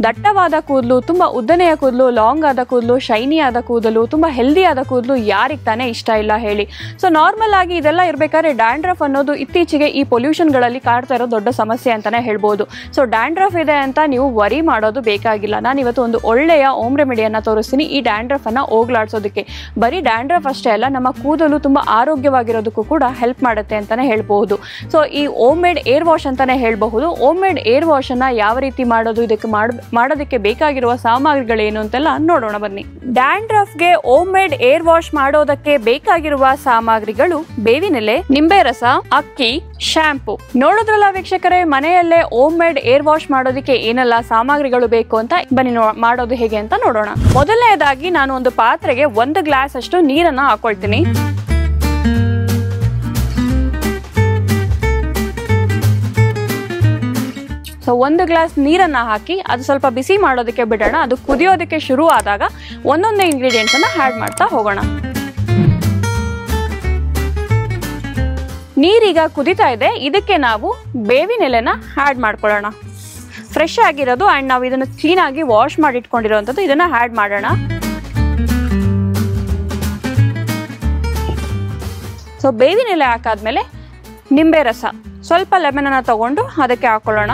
ದಟ್ಟವಾದ ಕೂದಲು, ತುಂಬ ಉದ್ದನೆಯ ಕೂದಲು, ಲಾಂಗ್ ಆದ ಕೂದಲು, ಶೈನಿ ಆದ ಕೂದಲು, ತುಂಬ ಹೆಲ್ದಿ ಆದ ಕೂದಲು ಯಾರಿಗೆ ತಾನೇ ಇಷ್ಟ ಇಲ್ಲ ಹೇಳಿ. ಸೊ ನಾರ್ಮಲ್ ಆಗಿ ಇದೆಲ್ಲ ಇರಬೇಕಾದ್ರೆ ಡ್ಯಾಂಡ್ರಫ್ ಅನ್ನೋದು ಇತ್ತೀಚೆಗೆ ಈ ಪೊಲ್ಯೂಷನ್ಗಳಲ್ಲಿ ಕಾಡ್ತಾ ಇರೋ ದೊಡ್ಡ ಸಮಸ್ಯೆ ಅಂತಲೇ ಹೇಳ್ಬೋದು. ಸೊ ಡ್ಯಾಂಡ್ರಫ್ ಇದೆ ಅಂತ ನೀವು ವರಿ ಮಾಡೋದು ಬೇಕಾಗಿಲ್ಲ. ನಾನು ಇವತ್ತು ಒಂದು ಒಳ್ಳೆಯ ಹೋಮ್ ರೆಮಿಡಿಯನ್ನು ತೋರಿಸ್ತೀನಿ ಈ ಡ್ಯಾಂಡ್ರಫನ್ನು ಹೋಗ್ಲಾಡ್ಸೋದಕ್ಕೆ. ಬರೀ ಡ್ಯಾಂಡ್ರಫ್ ಅಷ್ಟೇ ಅಲ್ಲ, ನಮ್ಮ ಕೂದಲು ತುಂಬ ಆರೋಗ್ಯವಾಗಿರೋದಕ್ಕೂ ಕೂಡ ಹೆಲ್ಪ್ ಮಾಡುತ್ತೆ ಅಂತಲೇ ಹೇಳ್ಬೋದು. ಸೊ ಈ ಹೋಮ್ ಮೇಡ್ ಏರ್ ವಾಶ್ ಅಂತಲೇ ಹೇಳಬಹುದು. ಹೋಮ್ ಮೇಡ್ ಏರ್ ವಾಶನ್ನು ಯಾವ ರೀತಿ ಮಾಡೋದು, ಇದಕ್ಕೆ ಮಾಡೋದಕ್ಕೆ ಬೇಕಾಗಿರುವ ಸಾಮಗ್ರಿಗಳೇನು ಅಂತೆಲ್ಲ ನೋಡೋಣ ಬನ್ನಿ. ಡ್ಯಾಂಡ್ರಫ್ಗೆ ಹೋಮ್ ಮೇಡ್ ಏರ್ ವಾಶ್ ಮಾಡೋದಕ್ಕೆ ಬೇಕಾಗಿರುವ ಸಾಮಗ್ರಿಗಳು ಬೇವಿನೆಲೆ, ನಿಂಬೆ ರಸ, ಅಕ್ಕಿ, ಶಾಂಪೂ. ನೋಡಿದ್ರಲ್ಲ ವೀಕ್ಷಕರೇ, ಮನೆಯಲ್ಲೇ ಹೋಮ್ ಮೇಡ್ ಏರ್ ವಾಶ್ ಮಾಡೋದಕ್ಕೆ ಏನೆಲ್ಲ ಸಾಮಗ್ರಿಗಳು ಬೇಕು ಅಂತ. ಬನ್ನಿ ಮಾಡೋದು ಹೇಗೆ ಅಂತ ನೋಡೋಣ. ಮೊದಲನೇದಾಗಿ ನಾನು ಒಂದು ಪಾತ್ರೆಗೆ 1 ಗ್ಲಾಸ್ ಅಷ್ಟು ನೀರನ್ನ ಹಾಕೊಳ್ತೀನಿ. ಸೊ 1 ಗ್ಲಾಸ್ ನೀರನ್ನ ಹಾಕಿ ಅದು ಸ್ವಲ್ಪ ಬಿಸಿ ಮಾಡೋದಕ್ಕೆ ಬಿಡೋಣ. ಅದು ಕುದಿಯೋದಕ್ಕೆ ಶುರು ಆದಾಗ ಒಂದೊಂದೇ ಇಂಗ್ರೀಡಿಯೆಂಟ್ಸ್ ಅನ್ನ ಆಡ್ ಮಾಡ್ತಾ ಹೋಗೋಣ. ನೀರೀಗ ಕುದಿತಾ ಇದೆ. ಇದಕ್ಕೆ ನಾವು ಬೇವಿನ ಎಲೆನ ಆಡ್ ಮಾಡ್ಕೊಳ್ಳೋಣ. ಫ್ರೆಶ್ ಆಗಿರೋದು ಆ್ಯಂಡ್ ನಾವು ಇದನ್ನು ಕ್ಲೀನಾಗಿ ವಾಶ್ ಮಾಡಿ ಇಟ್ಕೊಂಡಿರೋವಂಥದ್ದು, ಇದನ್ನ ಆಡ್ ಮಾಡೋಣ. ಸೊ ಬೇವಿನ ಎಲೆ ಹಾಕಾದ್ಮೇಲೆ ನಿಂಬೆ ರಸ, ಸ್ವಲ್ಪ ಲೆಮನ್ ಅನ್ನ ತಗೊಂಡು ಅದಕ್ಕೆ ಹಾಕೊಳ್ಳೋಣ.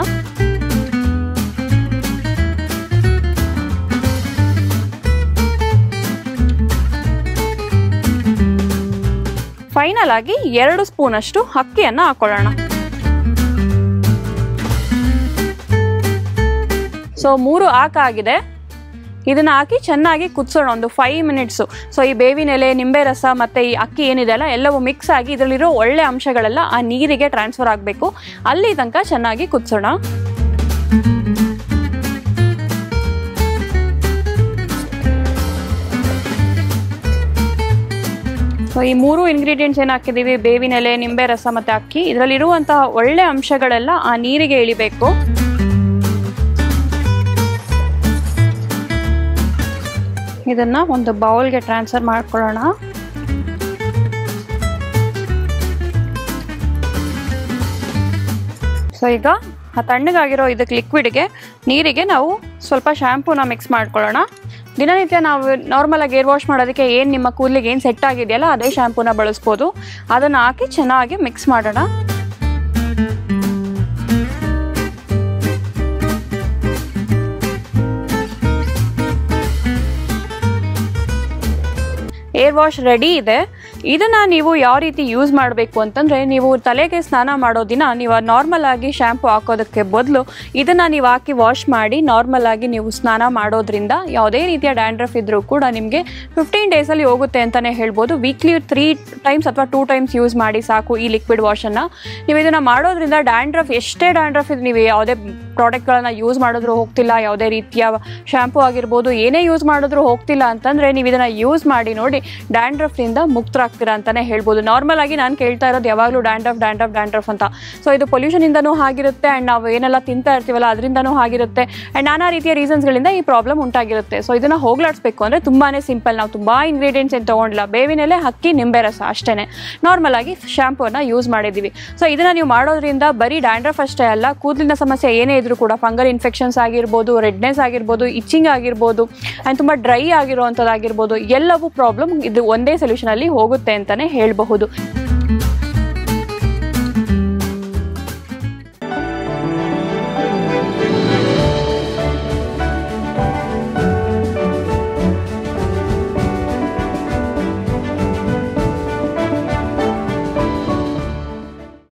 ಫೈನಲ್ ಆಗಿ 2 ಸ್ಪೂನ್ ಅಷ್ಟು ಅಕ್ಕಿಯನ್ನು ಹಾಕೊಳ್ಳೋಣ. ಸೊ 3 ಹಾಕಾಗಿದೆ. ಇದನ್ನ ಹಾಕಿ ಚೆನ್ನಾಗಿ ಕುದಿಸೋಣ ಒಂದು 5 ಮಿನಿಟ್ಸು. ಸೊ ಈ ಬೇವಿನ ಎಲೆ, ನಿಂಬೆ ರಸ ಮತ್ತು ಈ ಅಕ್ಕಿ ಏನಿದೆ ಅಲ್ಲ ಎಲ್ಲವೂ ಮಿಕ್ಸ್ ಆಗಿ ಇದರಲ್ಲಿರೋ ಒಳ್ಳೆ ಅಂಶಗಳೆಲ್ಲ ಆ ನೀರಿಗೆ ಟ್ರಾನ್ಸ್ಫರ್ ಆಗಬೇಕು. ಅಲ್ಲಿ ತನಕ ಚೆನ್ನಾಗಿ ಕುದಿಸೋಣ. ಸೊ ಈ 3 ಇಂಗ್ರೀಡಿಯೆಂಟ್ಸ್ ಏನು ಹಾಕಿದ್ದೀವಿ, ಬೇವಿನ ಎಲೆ, ನಿಂಬೆ ರಸ ಮತ್ತು ಅಕ್ಕಿ, ಇದರಲ್ಲಿರುವಂತಹ ಒಳ್ಳೆ ಅಂಶಗಳೆಲ್ಲ ಆ ನೀರಿಗೆ ಇಳಿಬೇಕು. ಇದನ್ನ ಒಂದು ಬೌಲ್ಗೆ ಟ್ರಾನ್ಸ್ಫರ್ ಮಾಡ್ಕೊಳ್ಳೋಣ. ಸೊ ಈಗ ಆ ತಣ್ಣಗಾಗಿರೋ ಇದಕ್ಕೆ ಲಿಕ್ವಿಡ್ಗೆ, ನೀರಿಗೆ ನಾವು ಸ್ವಲ್ಪ ಶಾಂಪೂನ ಮಿಕ್ಸ್ ಮಾಡ್ಕೊಳ್ಳೋಣ. ದಿನನಿತ್ಯ ನಾವು ನಾರ್ಮಲ್ ಆಗಿ ಏರ್ ವಾಶ್ ಮಾಡೋದಕ್ಕೆ ಏನು ನಿಮ್ಮ ಕೂದಲಿಗೆ ಏನು ಸೆಟ್ ಆಗಿದೆಯಲ್ಲ ಅದೇ ಶಾಂಪೂನ ಬಳಸ್ಬೋದು. ಅದನ್ನು ಹಾಕಿ ಚೆನ್ನಾಗಿ ಮಿಕ್ಸ್ ಮಾಡೋಣ. ಏರ್ ವಾಶ್ ರೆಡಿ ಇದೆ. ಇದನ್ನ ನೀವು ಯಾವ ರೀತಿ ಯೂಸ್ ಮಾಡಬೇಕು ಅಂತಂದ್ರೆ, ನೀವು ತಲೆಗೆ ಸ್ನಾನ ಮಾಡೋ ದಿನ ನೀವು ನಾರ್ಮಲ್ ಆಗಿ ಶಾಂಪೂ ಹಾಕೋದಕ್ಕೆ ಬದಲು ಇದನ್ನ ನೀವು ಹಾಕಿ ವಾಶ್ ಮಾಡಿ ನಾರ್ಮಲ್ ಆಗಿ ನೀವು ಸ್ನಾನ ಮಾಡೋದ್ರಿಂದ ಯಾವುದೇ ರೀತಿಯ ಡ್ಯಾಂಡ್ರಫ್ ಇದ್ರೂ ಕೂಡ ನಿಮಗೆ 15 ಡೇಸಲ್ಲಿ ಹೋಗುತ್ತೆ ಅಂತಾನೆ ಹೇಳ್ಬೋದು. ವೀಕ್ಲಿ 3 ಟೈಮ್ಸ್ ಅಥವಾ 2 ಟೈಮ್ಸ್ ಯೂಸ್ ಮಾಡಿ ಸಾಕು ಈ ಲಿಕ್ವಿಡ್ ವಾಶನ್ನು. ನೀವು ಇದನ್ನ ಮಾಡೋದ್ರಿಂದ ಡ್ಯಾಂಡ್ರಫ್, ಎಷ್ಟೇ ಡ್ಯಾಂಡ್ರಫ್ ಇದು, ನೀವು ಯಾವುದೇ ಪ್ರಾಡಕ್ಟ್ಗಳನ್ನ ಯೂಸ್ ಮಾಡಿದ್ರು ಹೋಗ್ತಿಲ್ಲ, ಯಾವುದೇ ರೀತಿಯ ಶಾಂಪೂ ಆಗಿರ್ಬೋದು ಏನೇ ಯೂಸ್ ಮಾಡಿದ್ರು ಹೋಗ್ತಿಲ್ಲ ಅಂತಂದ್ರೆ ನೀವು ಇದನ್ನ ಯೂಸ್ ಮಾಡಿ ನೋಡಿ, ಡ್ಯಾಂಡ್ರಫ್ನಿಂದ ಮುಕ್ತರಾಗ್ತೀರಾ ಅಂತಾನೆ ಹೇಳ್ಬೋದು. ನಾರ್ಮಲ್ ಆಗಿ ನಾನು ಕೇಳ್ತಾ ಇರೋದು ಯಾವಾಗಲೂ ಡ್ಯಾಂಡ್ರಫ್ ಅಂತ. ಸೊ ಇದು ಪೊಲ್ಯೂಷನ್ ಇಂದನೂ ಆಗಿರುತ್ತೆ ಆ್ಯಂಡ್ ನಾವು ಏನೆಲ್ಲ ತಿಂತಾ ಇರ್ತೀವಲ್ಲ ಅದರಿಂದನೂ ಆಗಿರುತ್ತೆ ಆ್ಯಂಡ್ ನಾನಾ ರೀತಿಯ ರೀಸನ್ಸ್ಗಳಿಂದ ಈ ಪ್ರಾಬ್ಲಮ್ ಉಂಟಾಗಿರುತ್ತೆ. ಸೊ ಇದನ್ನ ಹೋಗ್ಲಾಡಿಸ್ಬೇಕು ಅಂದರೆ ತುಂಬಾನೇ ಸಿಂಪಲ್. ನಾವು ತುಂಬ ಇಂಗ್ರೀಡಿಯೆಂಟ್ಸ್ ಏನು ತೊಗೊಂಡಿಲ್ಲ, ಬೇವಿನ ಎಲೆ, ಅಕ್ಕಿ, ನಿಂಬೆ ರಸ ಅಷ್ಟೇ, ನಾರ್ಮಲ್ ಆಗಿ ಶಾಂಪೂನ ಯೂಸ್ ಮಾಡಿದ್ದೀವಿ. ಸೊ ಇದನ್ನ ನೀವು ಮಾಡೋದ್ರಿಂದ ಬರೀ ಡ್ಯಾಂಡ್ರಫ್ ಅಷ್ಟೇ ಅಲ್ಲ, ಕೂದಲಿನ ಸಮಸ್ಯೆ ಏನೇ ಇದ್ರೂ ಕೂಡ, ಫಂಗಲ್ ಇನ್ಫೆಕ್ಷನ್ಸ್ ಆಗಿರ್ಬೋದು, ರೆಡ್ನೆಸ್ ಆಗಿರ್ಬೋದು, ಇಚ್ಚಿಂಗ್ ಆಗಿರ್ಬೋದು ಆ್ಯಂಡ್ ತುಂಬ ಡ್ರೈ ಆಗಿರುವಂಥದ್ದಾಗಿರ್ಬೋದು, ಎಲ್ಲವೂ ಪ್ರಾಬ್ಲಮ್ ಇದು ಒಂದೇ ಸೊಲ್ಯೂಷನ್ ಅಲ್ಲಿ ಹೋಗುತ್ತೆ ಅಂತಾನೆ ಹೇಳಬಹುದು.